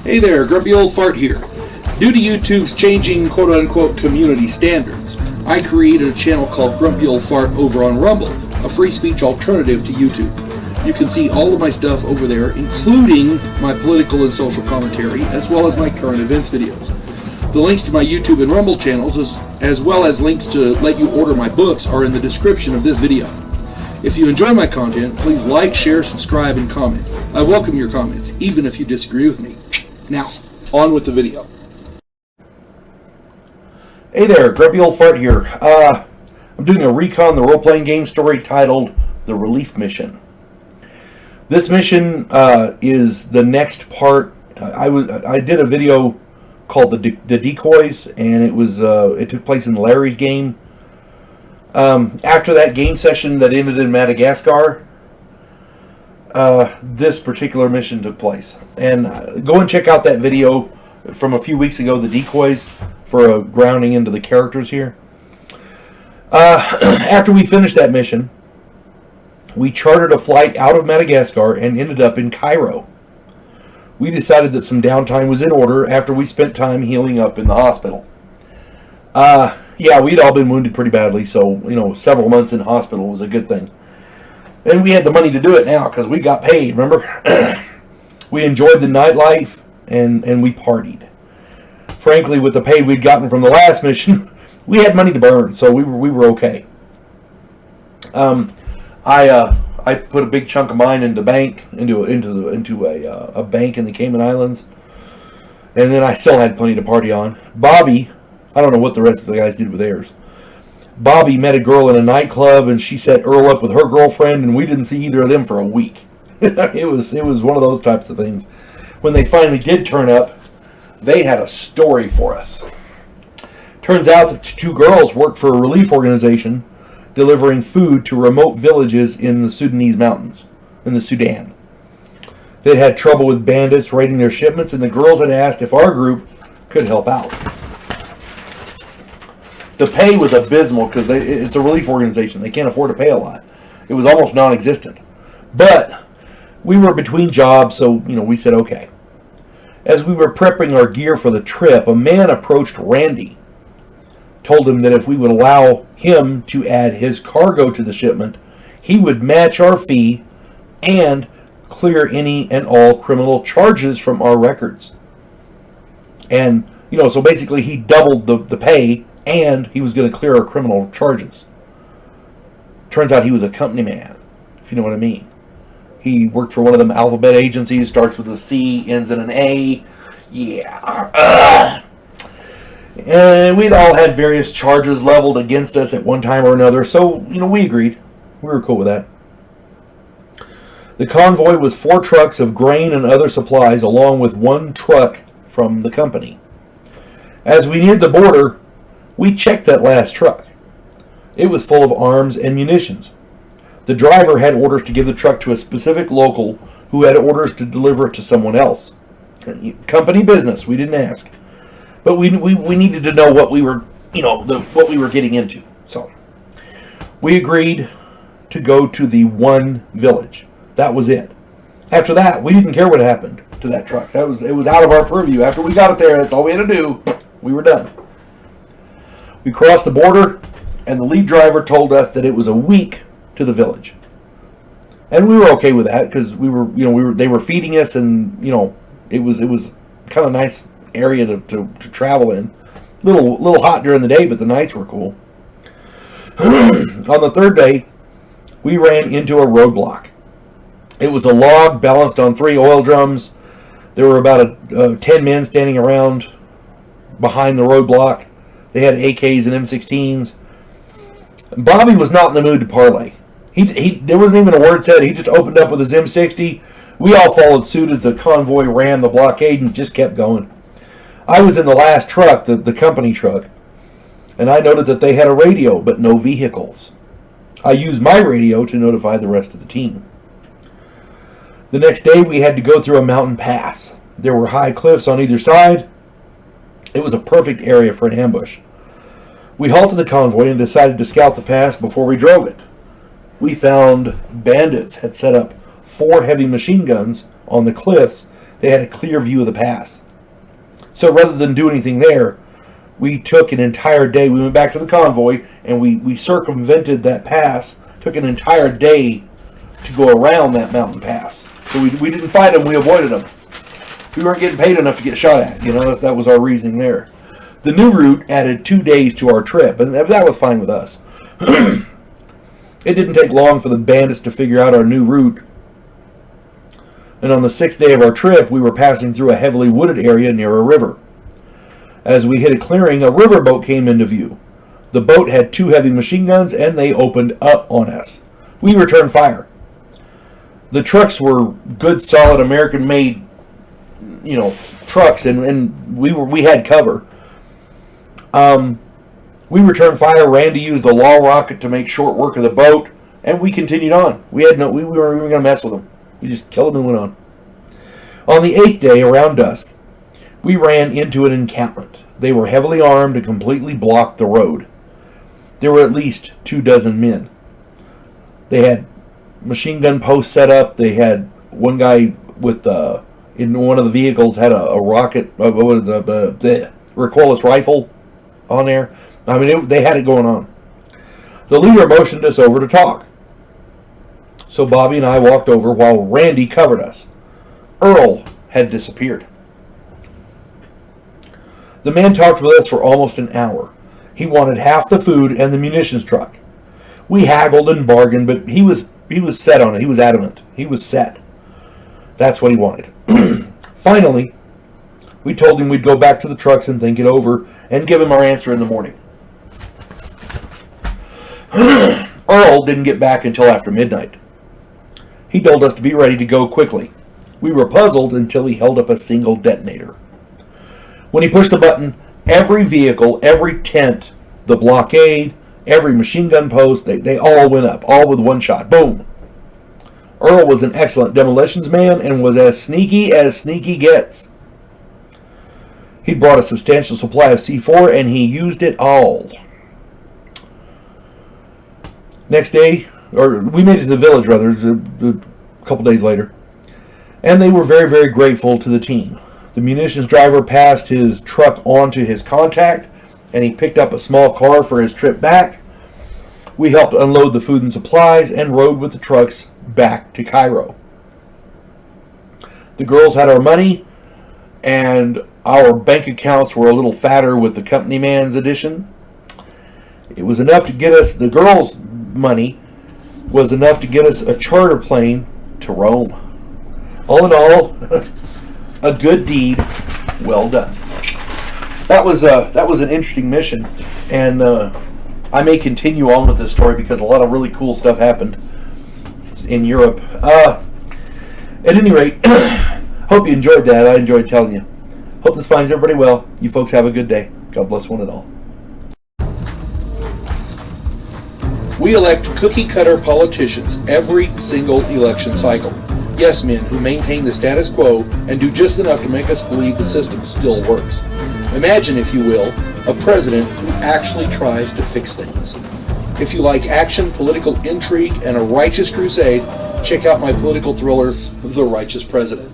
Hey there, Grumpy Old Fart here. Due to YouTube's changing quote-unquote community standards, I created a channel called Grumpy Old Fart over on Rumble, a free speech alternative to YouTube. You can see all of my stuff over there, including my political and social commentary, as well as my current events videos. The links to my YouTube and Rumble channels, as well as links to let you order my books, are in the description of this video. If you enjoy my content, please like, share, subscribe, and comment. I welcome your comments, even if you disagree with me. Now, on with the video. Hey there, Grumpy Old Fart here. I'm doing a Recon, the role-playing game story titled The Relief Mission. This mission is the next part. I did a video called the Decoys, and it took place in Larry's game. After that game session that ended in Madagascar, this particular mission took place. And go and check out that video from a few weeks ago, the Decoys, for a grounding into the characters here. After we finished that mission, we chartered a flight out of Madagascar and ended up in Cairo. We decided that some downtime was in order after we spent time healing up in the hospital. Yeah, we'd all been wounded pretty badly, so, several months in hospital was a good thing. And we had the money to do it now because we got paid, remember? We enjoyed the nightlife and we partied. Frankly, with the pay we'd gotten from the last mission, we had money to burn, so we were okay. I put a big chunk of mine into a bank in the Cayman Islands, and then I still had plenty to party on. Bobby, I don't know what the rest of the guys did with theirs. Bobby met a girl in a nightclub, and she set Earl up with her girlfriend, and we didn't see either of them for a week. It was one of those types of things. When they finally did turn up, they had a story for us. Turns out that two girls worked for a relief organization delivering food to remote villages in the Sudanese mountains, in the Sudan. They'd had trouble with bandits raiding their shipments, and the girls had asked if our group could help out. The pay was abysmal because it's a relief organization. They can't afford to pay a lot. It was almost non-existent. But we were between jobs, so we said okay. As we were prepping our gear for the trip, a man approached Randy, told him that if we would allow him to add his cargo to the shipment, he would match our fee and clear any and all criminal charges from our records. And, so basically he doubled the pay, and he was going to clear our criminal charges. Turns out he was a company man, if you know what I mean. He worked for one of them alphabet agencies, starts with a C, ends in an A. Yeah. And we'd all had various charges leveled against us at one time or another, so, we agreed. We were cool with that. The convoy was 4 trucks of grain and other supplies, along with 1 truck from the company. As we neared the border, we checked that last truck. It was full of arms and munitions. The driver had orders to give the truck to a specific local who had orders to deliver it to someone else. Company business, we didn't ask. But we needed to know what we were, what we were getting into. So we agreed to go to the one village. That was it. After that, we didn't care what happened to that truck. It was out of our purview. After we got it there, that's all we had to do. We were done. We crossed the border, and the lead driver told us that it was a week to the village. And we were okay with that because they were feeding us, and it was kind of a nice area to travel in. Little hot during the day, but the nights were cool. On the third day, we ran into a roadblock. It was a log balanced on 3 oil drums. There were about 10 men standing around behind the roadblock. They had AKs and M16s. Bobby was not in the mood to parlay. There wasn't even a word said. He just opened up with his M60. We all followed suit as the convoy ran the blockade and just kept going. I was in the last truck, the company truck, and I noted that they had a radio but no vehicles. I used my radio to notify the rest of the team. The next day we had to go through a mountain pass. There were high cliffs on either side. It was a perfect area for an ambush. We halted the convoy and decided to scout the pass before we drove it. We found bandits had set up 4 heavy machine guns on the cliffs They had a clear view of the pass. So rather than do anything there, we took an entire day. We went back to the convoy and we circumvented that pass. Took an entire day to go around that mountain pass. So we didn't fight them, we avoided them. We weren't getting paid enough to get shot at, if that was our reasoning there. The new route added 2 days to our trip, and that was fine with us. It didn't take long for the bandits to figure out our new route. And on the 6th day of our trip, we were passing through a heavily wooded area near a river. As we hit a clearing, a riverboat came into view. The boat had 2 heavy machine guns, and they opened up on us. We returned fire. The trucks were good, solid, American-made, trucks, and we had cover. We returned fire. Randy used a law rocket to make short work of the boat, and we continued on. We weren't even going to mess with them. We just killed them and went on. On the 8th day, around dusk, we ran into an encampment. They were heavily armed and completely blocked the road. There were at least 24 men. They had machine gun posts set up. They had one guy with in one of the vehicles had a rocket, the recoilless rifle on there. I mean, they had it going on. The leader motioned us over to talk. So Bobby and I walked over while Randy covered us. Earl had disappeared. The man talked with us for almost an hour. He wanted half the food and the munitions truck. We haggled and bargained, but he was set on it. He was adamant. He was set. That's what he wanted. Finally, we told him we'd go back to the trucks and think it over and give him our answer in the morning. Earl didn't get back until after midnight. He told us to be ready to go quickly. We were puzzled until he held up a single detonator. When he pushed the button, every vehicle, every tent, the blockade, every machine gun post, they all went up, all with one shot. Boom! Earl was an excellent demolitions man and was as sneaky gets. He brought a substantial supply of C4 and he used it all. Next day, or we made it to the village rather, a couple days later, and they were very, very grateful to the team. The munitions driver passed his truck on to his contact, and he picked up a small car for his trip back. We helped unload the food and supplies and rode with the trucks back to Cairo. The girls had our money, and our bank accounts were a little fatter with the company man's addition. It was enough to get us, the girls' money was enough to get us a charter plane to Rome. All in all, a good deed well done. That was an interesting mission, and I may continue on with this story because a lot of really cool stuff happened in Europe. At any rate, hope you enjoyed that. I enjoyed telling you. Hope this finds everybody well. You folks have a good day. God bless one and all. We elect cookie-cutter politicians every single election cycle. Yes men who maintain the status quo and do just enough to make us believe the system still works. Imagine, if you will, a president who actually tries to fix things. If you like action, political intrigue, and a righteous crusade, check out my political thriller, The Righteous President.